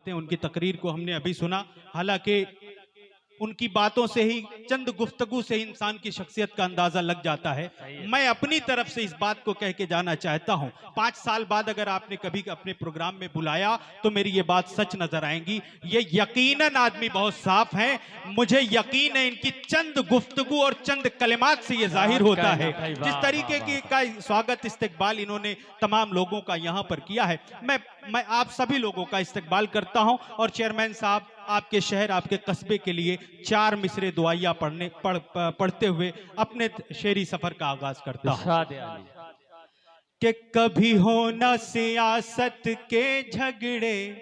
करते हैं। उनकी तकरीर को हमने अभी सुना, हालांकि उनकी बातों से ही, चंद गुफ्तगू से ही इंसान की शख्सियत का अंदाजा लग जाता है। मैं अपनी तरफ से इस बात को कह के जाना चाहता हूं, 5 साल बाद अगर आपने कभी अपने प्रोग्राम में बुलाया तो मेरी ये बात सच नजर आएंगी। ये यकीनन आदमी बहुत साफ है, मुझे यकीन है इनकी चंद गुफ्तगू और चंद कलिमात से ये जाहिर होता है। जिस तरीके की का स्वागत इस्तकबाल इन्होंने तमाम लोगों का यहाँ पर किया है, मैं आप सभी लोगों का इस्तकबाल करता हूं। और चेयरमैन साहब, आपके शहर, आपके कस्बे के लिए 4 मिसरे दुआइया पढ़ते हुए अपने शेरी सफर का आगाज करता हूं कि कभी हो न सियासत के झगड़े,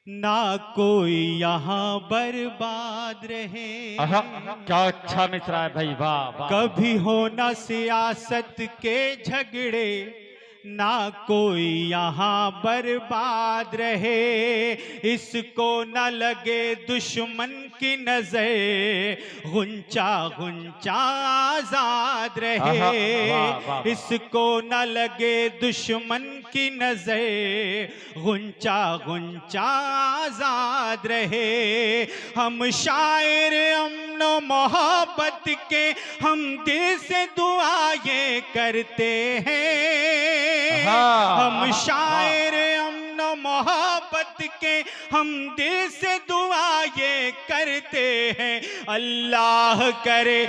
ना कोई यहाँ बर्बाद रहे। क्या अच्छा मिसरा है भाई, वाह वाह। कभी हो न सियासत के झगड़े, ना कोई यहाँ बर्बाद रहे। इसको न लगे दुश्मन की नजर, गुंचा गुंचा आजाद रहे। इसको न लगे दुश्मन की नजर, गुंचा गुंचा आजाद रहे। हम शायर अमन मोहब्बत के हम दिल से दुआएं करते हैं। हम शायर अमन मोहब्बत के हम दिल से दुआएं करते हैं। अल्लाह करे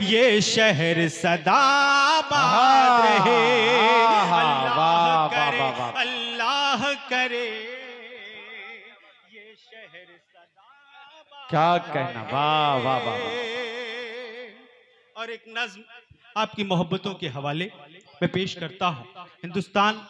ये शहर सदा आबाद रहे। अल्लाह करे ये शहर सदा आबाद। क्या कहना, वाह वाह वाह। और एक नज्म आपकी मोहब्बतों के हवाले मैं पेश करता हूं। हिंदुस्तान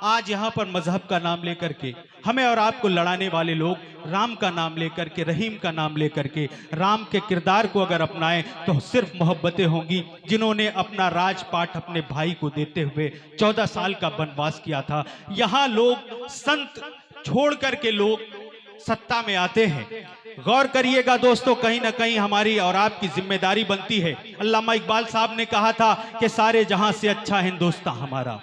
आज यहाँ पर मजहब का नाम लेकर के हमें और आपको लड़ाने वाले लोग राम का नाम लेकर के, रहीम का नाम लेकर के, राम के किरदार को अगर अपनाएं तो सिर्फ मोहब्बतें होंगी। जिन्होंने अपना राजपाट अपने भाई को देते हुए 14 साल का वनवास किया था। यहाँ लोग संत छोड़ करके लोग सत्ता में आते हैं। गौर करिएगा दोस्तों, कहीं ना कहीं हमारी और आपकी जिम्मेदारी बनती है। अल्लामा इकबाल साहब ने कहा था कि सारे जहां से अच्छा हिंदुस्तान हमारा।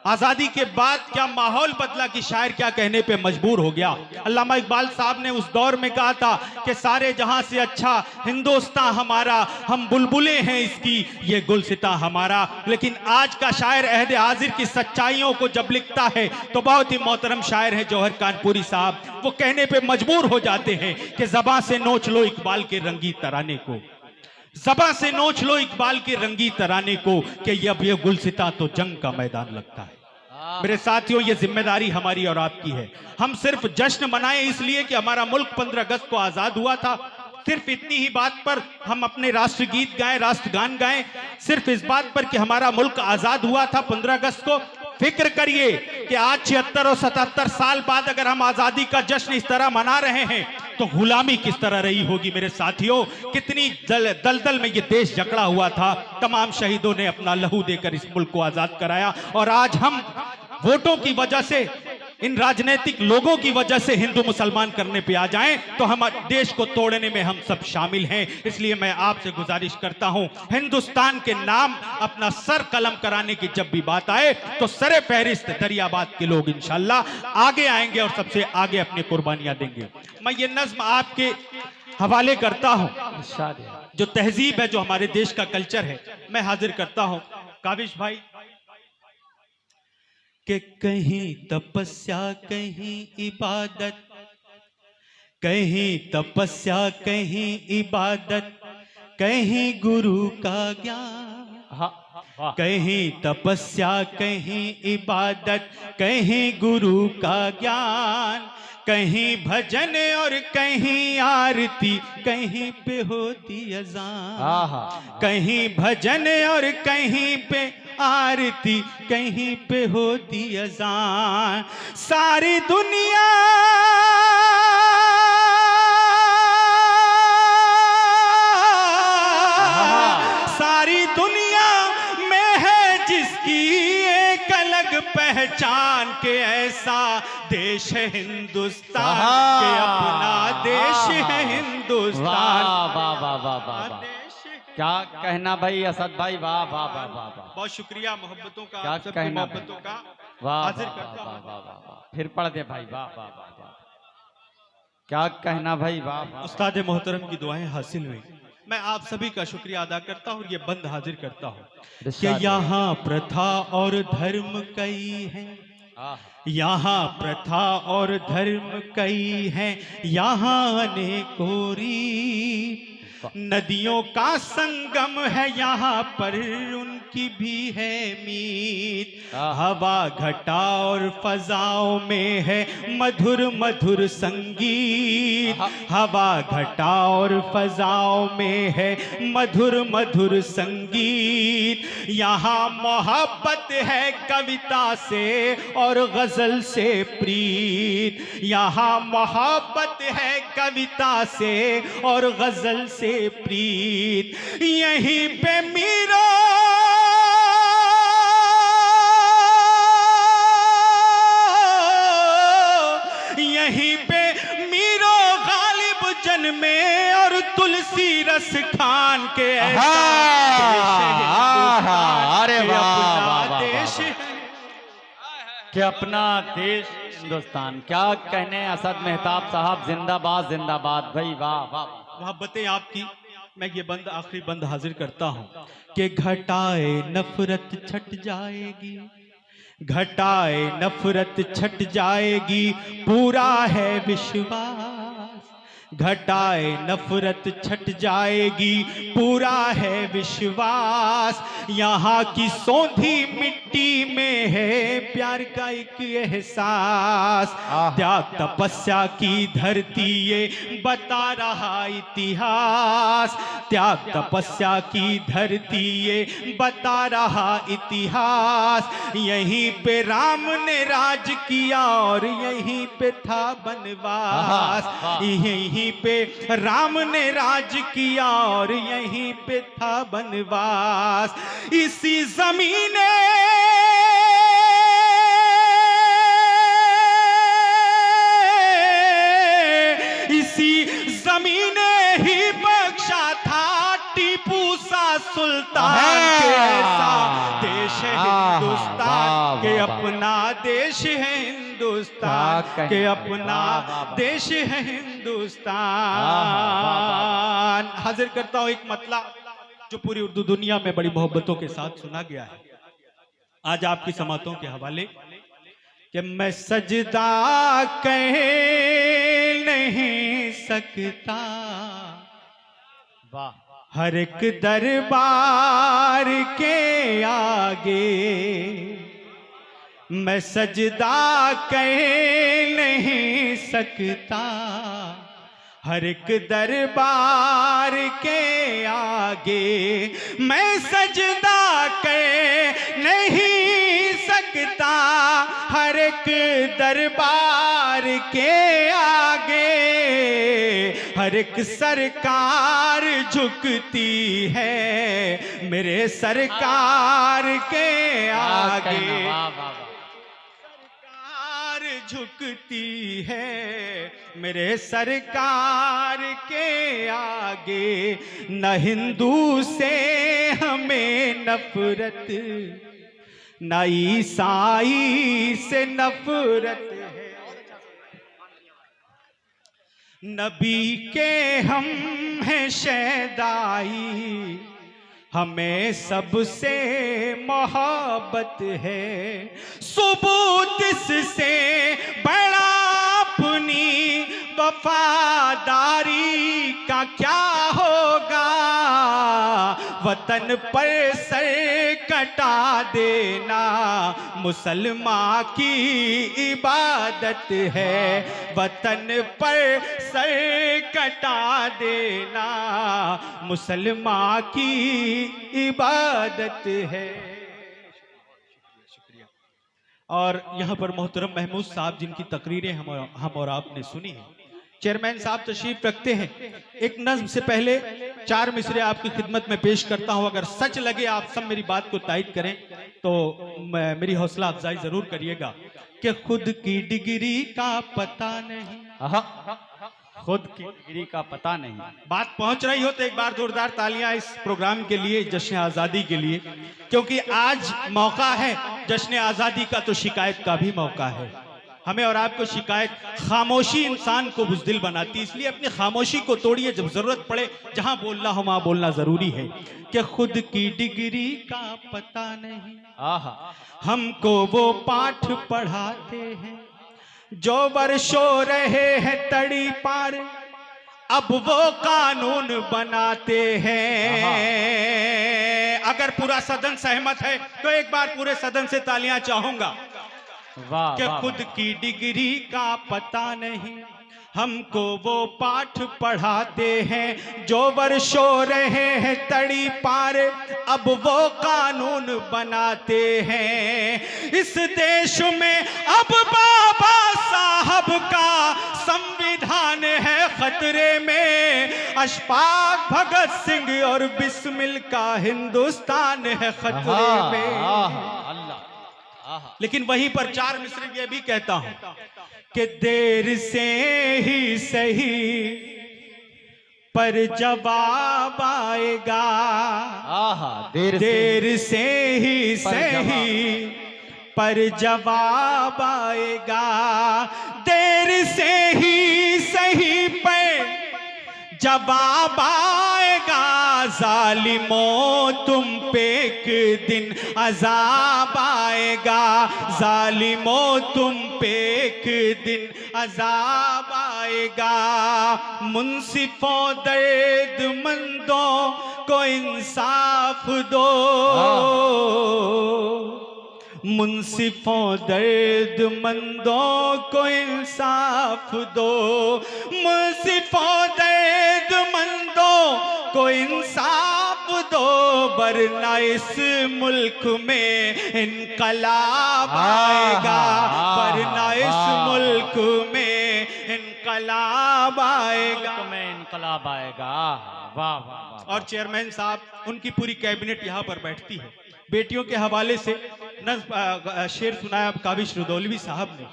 आजादी के बाद क्या माहौल बदला कि शायर क्या कहने पे मजबूर हो गया। अल्लामा इकबाल साहब ने उस दौर में कहा था कि सारे जहां से अच्छा हिंदुस्तान हमारा, हम बुलबुलें हैं इसकी ये गुलसिता हमारा। लेकिन आज का शायर अहद हाजिर की सच्चाइयों को जब लिखता है तो बहुत ही मोहतरम शायर है जौहर कानपुरी साहब, वो कहने पे मजबूर हो जाते हैं कि ज़बां से नोच लो इकबाल के रंगी तराने को, ज़बां से नोच लो इकबाल के रंगी तराने को, कि अब ये गुलसिता तो जंग का मैदान लगता है। मेरे साथियों, ये जिम्मेदारी हमारी और आपकी है। हम सिर्फ जश्न मनाएं इसलिए कि हमारा मुल्क 15 अगस्त को आजाद हुआ था, सिर्फ इतनी ही बात पर हम अपने राष्ट्रगीत गाएं, राष्ट्रगान गाएं, सिर्फ इस बात पर कि हमारा मुल्क आजाद हुआ था 15 अगस्त को। फिक्र करिए कि आज 76 और 77 साल बाद अगर हम आजादी का जश्न इस तरह मना रहे हैं तो गुलामी किस तरह रही होगी। मेरे साथियों, कितनी दलदल में ये देश जकड़ा हुआ था। तमाम शहीदों ने अपना लहू देकर इस मुल्क को आजाद कराया। और आज हम वोटों की वजह से, इन राजनीतिक लोगों की वजह से हिंदू मुसलमान करने पे आ जाएं तो हम देश को तोड़ने में हम सब शामिल हैं। इसलिए मैं आपसे गुजारिश करता हूं, हिंदुस्तान के नाम अपना सर कलम कराने की जब भी बात आए तो सरे फहरिस्त दरियाबाद के लोग इंशाल्लाह आगे आएंगे और सबसे आगे अपनी कुर्बानियां देंगे। मैं ये नज्म आपके हवाले करता हूं, जो तहजीब है, जो हमारे देश का कल्चर है, मैं हाजिर करता हूं। काबिश भाई कि कहीं तपस्या कहीं इबादत, कहीं तपस्या कहीं इबादत, कहीं गुरु का ज्ञान। कहीं तपस्या कहीं इबादत, कहीं गुरु का ज्ञान, कहीं भजन और कहीं आरती, कहीं पे होती अज़ान। कहीं भजन और कहीं पे आरती, कहीं पे होती अज़ान। सारी दुनिया में है जिसकी एक अलग पहचान, के ऐसा देश है हिंदुस्तान, के अपना देश है हिंदुस्तान। वाह वाह वाह वाह वाह। देश है क्या कहना भाई असद भाई, वाह वाह वाह वाह वाह, बहुत शुक्रिया मोहब्बतों का, क्या आप सबकी कहना मोहब्बतों का वाह हाजिर वाह करता वाह हूं। वाह वाह वाह, फिर पढ़ दे भाई, वाह वाह वाह वाह, क्या कहना भाई, वाह वाह। उस्ताद मोहतरम की दुआएं हासिल हुई। मैं आप सभी का शुक्रिया अदा करता हूँ और ये बंद हाजिर करता हूँ कि इरशाद। यहाँ प्रथा और धर्म कई हैं, आह, यहाँ प्रथा और धर्म कई हैं, यहाँ अनेकों रीत, नदियों का संगम है यहाँ पर उनकी भी है मीत। हवा घटा और फजाओं में है मधुर मधुर संगीत, हवा घटा और फजाओं में है मधुर मधुर संगीत। यहाँ मोहब्बत है कविता से और गजल से प्रीत, यहाँ मोहब्बत है कविता से और गजल से प्रीत। यहीं पे मीरा यहीं पे मीरो गालिब जन्मे और तुलसी रस खान के ऐसा अरे देश है वाह हिंदुस्तान, वाह वाह देश वाह, कि अपना देश हिंदुस्तान, क्या कहने असद मेहताब साहब, जिंदाबाद जिंदाबाद भाई, वाह वाह। मोहब्बतें आपकी। मैं ये बंद आखिरी बंद हाजिर करता हूँ कि घटाए नफरत छट जाएगी, घटाए नफरत छट जाएगी, पूरा है विश्वास, घटाए नफरत छट जाएगी, पूरा है विश्वास। यहाँ की सौंधी मिट्टी में है प्यार का एक एहसास, त्याग तपस्या की धरती ये बता रहा इतिहास, त्याग तपस्या की धरती ये बता रहा इतिहास। यहीं पे राम ने राज किया और यहीं पे था बनवास, यहीं पे राम ने राज किया और यहीं पे था बनवास। इसी जमीने इसी जमीने ही बख्शा था टीपू सा सुल्तान के ऐसा देश है हिंदुस्तान के अपना देश है हिंदुस्तान के अपना देश है हिंदुस्तान। हाजिर करता हूं एक मतला जो पूरी उर्दू दुनिया में बड़ी मोहब्बतों के साथ सुना गया है आज आपकी समातों के हवाले कि मैं सजदा कह नहीं सकता वाह, हर एक दरबार के आगे, मैं सजदा कह नहीं सकता हर एक दरबार के आगे, मैं सजदा कर नहीं सकता हर एक दरबार के आगे। हर एक सरकार झुकती है मेरे सरकार के आगे, झुकती है मेरे सरकार के आगे। न हिंदू से हमें नफरत न ईसाई से नफरत है, नबी के हम हैं शहदाई हमें सबसे मोहब्बत है। सबूत इससे बड़ा अपनी वफादारी का क्या होगा, वतन पर सर कटा देना मुसलमान की इबादत है, वतन पर सर कटा देना मुसलमान की इबादत है। और यहाँ पर मोहतरम महमूद साहब जिनकी तकरीरें हम और आपने सुनी है, चेयरमैन साहब तशरीफ रखते हैं। एक नज्म से पहले 4 मिसरे आपकी खिदमत में पेश करता हूं, अगर सच लगे आप सब मेरी बात को तायद करें तो मेरी हौसला अफजाई जरूर करिएगा कि खुद की डिग्री का पता नहीं, खुद की डिग्री का पता नहीं। बात पहुंच रही हो तो एक बार जोरदार तालियां इस प्रोग्राम के लिए, जश्न आज़ादी के लिए, क्योंकि आज मौका है जश्न आज़ादी का, तो शिकायत का भी मौका है। हमें और आपको शिकायत, खामोशी इंसान को बुज़दिल बनाती, इसलिए अपनी खामोशी को तोड़िए। जब जरूरत पड़े जहां बोलना हो वहां बोलना जरूरी है। कि खुद की डिग्री का पता नहीं, आहा, हमको वो पाठ पढ़ाते हैं जो वर्षों रहे हैं तड़ी पार, अब वो कानून बनाते हैं। अगर पूरा सदन सहमत है तो एक बार पूरे सदन से तालियां चाहूंगा। वाह कि वाह, खुद की डिग्री का पता नहीं, हमको वो पाठ पढ़ाते हैं जो वर्षों रहे हैं तड़ी पार, अब वो कानून बनाते हैं। इस देश में अब बाबा साहब का संविधान है खतरे में, अशफाक भगत सिंह और बिस्मिल का हिंदुस्तान है खतरे में। अल्लाह, लेकिन वहीं पर चार मिसरे ये भी कहता हूं कि देर से ही सही पर जवाब आएगा, आहा, देर से ही सही पर जवाब आएगा, देर से ही सही पर जवाब आएगा। जालिमों तुम पे एक दिन अजाब आएगा, जालिमों तुम पे एक दिन अजाब आएगा। मुंसिफों दर्दमंदों को इंसाफ दो, मुंसिफों दर्दमंदों को इंसाफ दो, मुंसिफों दर्दमंदों को इंसाफ दो, वरना इस मुल्क में इनकलाब आएगा, वरना इस मुल्क में इनकलाब आएगा, में इनकलाब आएगा। वाह वाह वाह। और चेयरमैन साहब, उनकी पूरी कैबिनेट यहाँ पर बैठती है। बेटियों के हवाले से शेर सुनाया काबिश रुदौलवी साहब ने।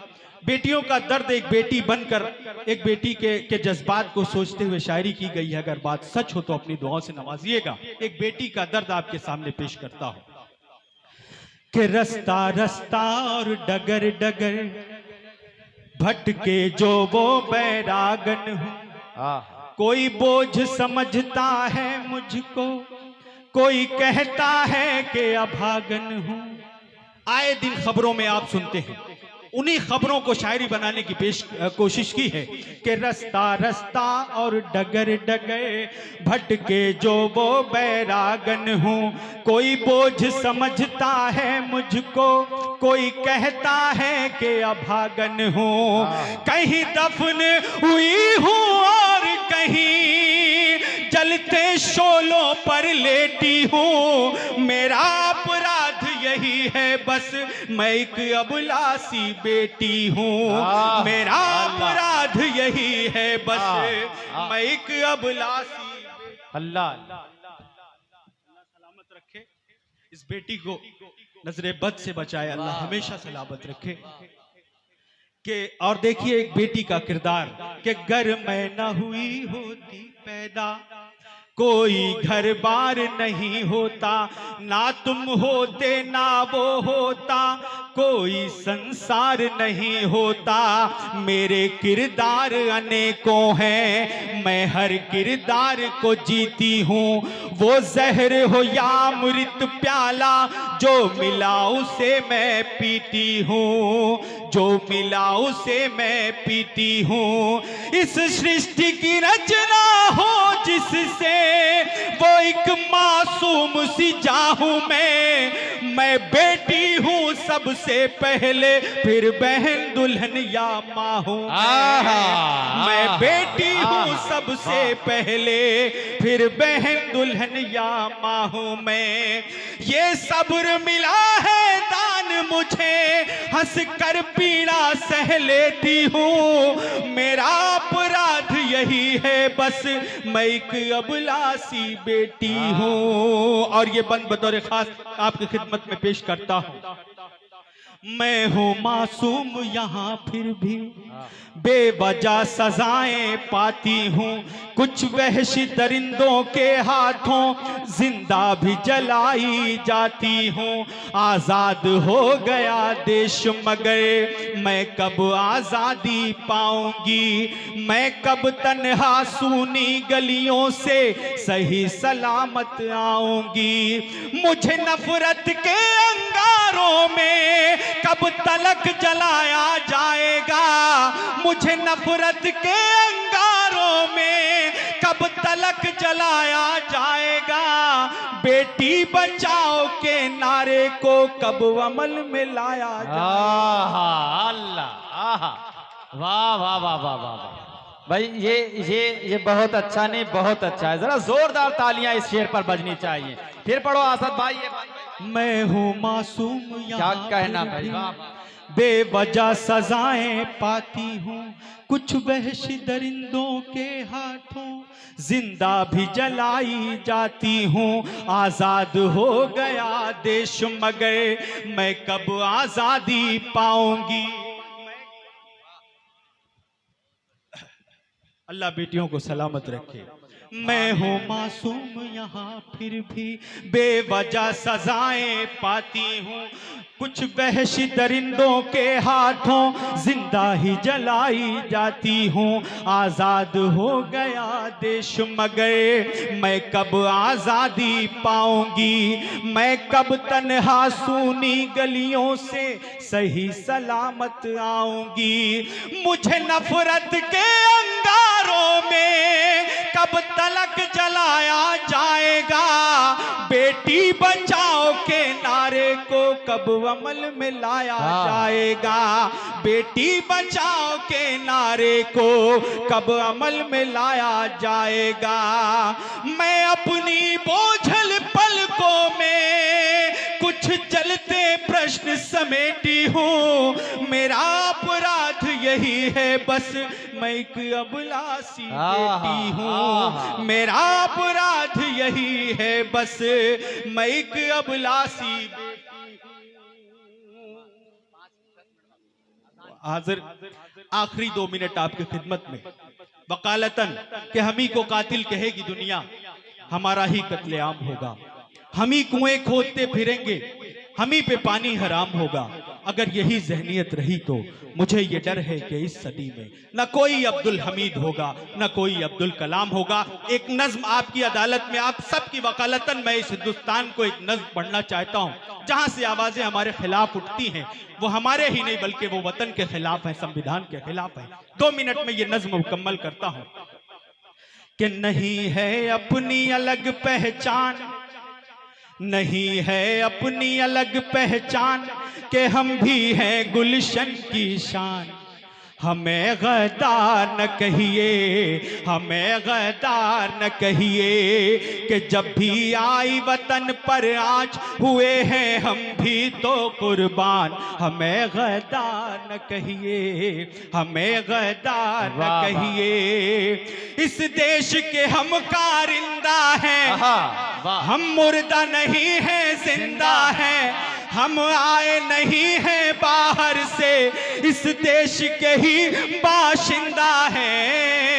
बेटियों का दर्द, एक बेटी बनकर एक बेटी के जज्बात को सोचते हुए शायरी की गई है। अगर बात सच हो तो अपनी दुआओं से नवाजिएगा। एक बेटी का दर्द आपके सामने पेश करता हूं कि रास्ता रास्ता और डगर डगर भटके जो वो बैरागन हूं, कोई बोझ समझता है मुझको, कोई कहता है कि अभागन हूं। आए दिन खबरों में आप सुनते हैं, उन्हीं खबरों को शायरी बनाने की कोशिश की है कि रास्ता रास्ता और डगर डगर भटके जो वो बैरागन हूँ, कोई बोझ समझता है मुझको, कोई कहता है कि अभागन हूँ। कहीं दफन हुई हूँ और कहीं जलते शोलों पर लेटी हूँ। मेरा अपराध यही है बस, मैं एक अबलासी बेटी हूँ। मेरा अपराध यही है बस, मैं एक अबलासी। अल्लाह सलामत रखे इस बेटी को, नजरे बद से बचाए अल्लाह, हमेशा सलामत रखे। के और देखिए एक बेटी का किरदार कि घर में न हुई होती पैदा, कोई घर बार नहीं होता, ना तुम होते ना वो होता, कोई संसार नहीं होता। मेरे किरदार अनेकों हैं, मैं हर किरदार को जीती हूँ। वो जहर हो या अमृत प्याला, जो मिला उसे मैं पीती हूँ, जो मिला उसे मैं पीती हूँ। इस सृष्टि की रचना हो जिससे, वो एक मासूम सी जाहूं मैं बेटी हूँ सबसे पहले, फिर बहन दुल्हन या माँ हूँ मैं बेटी हूँ सबसे पहले, फिर बहन दुल्हन या माँ हूँ मैं। ये सब्र मिला है दान मुझे, हंस कर पीड़ा सह लेती हूँ। मेरा अपराध यही है बस, मैं एक अबलासी बेटी हूँ। और ये बंद बतौर खास आपकी खिदमत में पेश करता हूँ। मैं हूँ मासूम यहाँ फिर भी बेवजह सजाएं पाती हूँ, कुछ वहशी दरिंदों के हाथों जिंदा भी जलाई जाती हूँ। आजाद हो गया देश मगर मैं कब आजादी पाऊंगी, मैं कब तन्हा सूनी गलियों से सही सलामत आऊंगी। मुझे नफरत के अंगारों में कब तलक जलाया जाएगा, मुझे नफरत के अंगारों में कब तलक जलाया जाएगा। बेटी बचाओ के नारे को कब अमल में लाया जाएगा। अल्लाह, आहा, वाह वाह वाह वाह वाह वाह भाई, ये बहुत अच्छा, नहीं बहुत अच्छा है। जरा जोरदार तालियां इस शेर पर बजनी चाहिए। फिर पढ़ो आसद भाई। मैं हूँ मासूम क्या कहना भाई, बेवजह सजाएं पाती हूँ, कुछ वहशी दरिंदों के हाथों जिंदा भी जलाई जाती हूँ। आजाद हो गया देश मगर मैं कब आजादी पाऊंगी। अल्लाह बेटियों को सलामत रखे। मैं हूँ मासूम यहाँ फिर भी बेवजह सजाएं पाती हूँ, कुछ वहशी दरिंदों के हाथों जिंदा ही जलाई जाती हूँ। आजाद हो गया देश मगर मैं कब आजादी पाऊंगी, मैं कब तन्हा सूनी गलियों से सही सलामत आऊंगी। मुझे नफरत के अंगारों में कब तलक जलाया जाएगा, बेटी बचाओ के नारे को कब अमल में लाया जाएगा। बेटी बचाओ के नारे को कब अमल में लाया जाएगा। मैं अपनी बोझल पलकों में कुछ जलते प्रश्न समेटी हूँ, मेरा अपराध यही है बस मैं एक अबलासी बेटी हूँ। मेरा अपराध यही है बस मैं एक अबलासी बेटी हूँ। हाजिर आखिरी 2 मिनट आपकी खिदमत में वकालतन कि हम ही को कातिल कहेगी दुनिया, हमारा ही कत्लेआम होगा। हम ही कुएं खोदते फिरेंगे, हम ही पे पानी हराम होगा। अगर यही जहनियत रही तो मुझे ये डर है कि इस सदी में न कोई अब्दुल हमीद होगा न कोई अब्दुल कलाम होगा। एक नज्म आपकी अदालत में आप सबकी वकालतन मैं इस हिंदुस्तान को एक नज्म पढ़ना चाहता हूँ जहां से आवाजें हमारे खिलाफ उठती हैं, वो हमारे ही नहीं बल्कि वो वतन के खिलाफ है, संविधान के खिलाफ है। 2 मिनट में ये नज्म मुकम्मल करता हूँ कि नहीं है अपनी अलग पहचान, नहीं है अपनी अलग पहचान के हम भी हैं गुलशन की शान। हमें गद्दार न कहिए, हमें गद्दार न कहिए कि जब भी आई वतन पर आज हुए हैं हम भी तो कुर्बान। हमें गद्दार न कहिए, हमें गद्दार न कहिए। इस देश के हम कारिंदा हैं, हम मुर्दा नहीं हैं जिंदा हैं। हम आए नहीं हैं बाहर से, इस देश के ही बाशिंदा हैं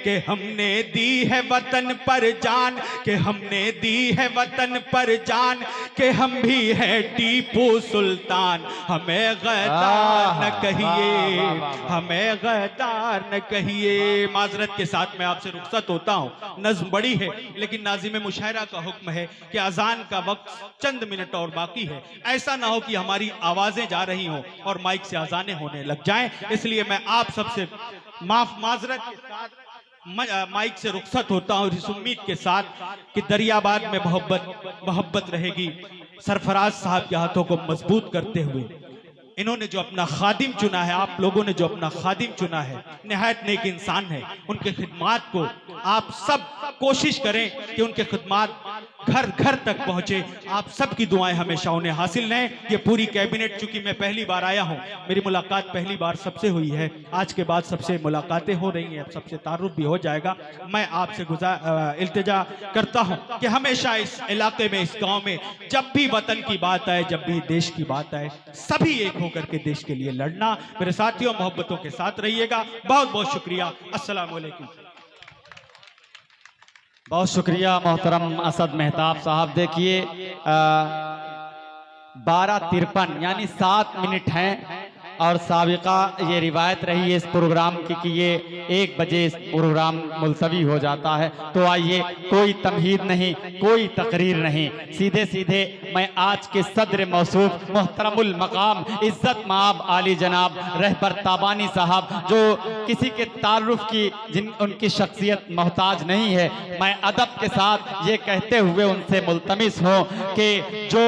कि हमने दी है वतन पर जान, कि हमने दी है वतन पर जान, कि हम भी हैं टीपू सुल्तान। हमें गद्दार न कहिए, हमें गद्दार न कहिए। माजरत के साथ मैं आपसे रुखसत होता हूँ, नज्म बड़ी है लेकिन नाज़िम मुशायरा का हुक्म है कि अजान का वक्त चंद मिनट और बाकी है। ऐसा ना हो कि हमारी आवाजें जा रही हों और माइक से अजानें होने लग जाएं, इसलिए मैं आप सबसे माजरत के साथ माइक से रुखसत होता हूँ इस उम्मीद के साथ कि दरियाबाद में मोहब्बत रहेगी। सरफराज साहब के हाथों को मजबूत करते हुए इन्होंने जो अपना खादिम चुना है, आप लोगों ने जो अपना खादिम चुना है, निहायत नेक इंसान है। उनके खिदमात को आप सब कोशिश करें कि उनके खिदमात घर घर तक पहुंचे। आप सबकी दुआएं हमेशा उन्हें हासिल रहें। ये पूरी कैबिनेट, चूंकि मैं पहली बार आया हूं, मेरी मुलाकात पहली बार सबसे हुई है, आज के बाद सबसे मुलाकातें हो रही हैं, अब सबसे तारुफ भी हो जाएगा। मैं आपसे इल्तिजा करता हूं कि हमेशा इस इलाके में, इस गांव में जब भी वतन की बात आए, जब भी देश की बात आए, सभी एक होकर के देश के लिए लड़ना। मेरे साथियों, मोहब्बतों के साथ रहिएगा। बहुत बहुत शुक्रिया। अस्सलाम वालेकुम। बहुत शुक्रिया मोहतरम असद मेहताब साहब। देखिए 12:53 यानी 7 मिनट हैं और साबिका ये रिवायत रही है इस प्रोग्राम की कि ये 1 बजे इस प्रोग्राम मुलतवी हो जाता है। तो आइए, कोई तमहीद नहीं, कोई तकरीर नहीं, सीधे सीधे मैं आज के सदर मौसूफ मोहतरमुल मकाम इज्जत माब आली जनाब रहबर ताबानी साहब, जो किसी के तारुफ की उनकी शख्सियत मोहताज नहीं है, मैं अदब के साथ ये कहते हुए उनसे मुल्तमिस हूँ कि जो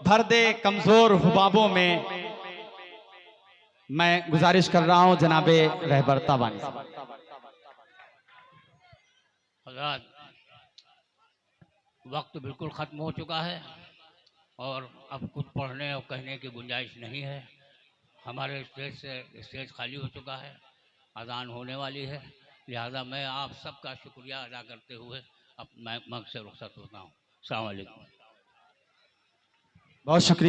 भरदे कमजोर हुबाबों में मैं गुजारिश कर रहा हूं जनाबे रहबर ताबानी। हज़रात, वक्त बिल्कुल ख़त्म हो चुका है और अब कुछ पढ़ने और कहने की गुंजाइश नहीं है। हमारे स्टेज खाली हो चुका है, अज़ान होने वाली है, लिहाजा मैं आप सबका शुक्रिया अदा करते हुए अब मैं मंच से रुखसत होता हूँ। अस्सलाम वालेकुम। बहुत शुक्रिया।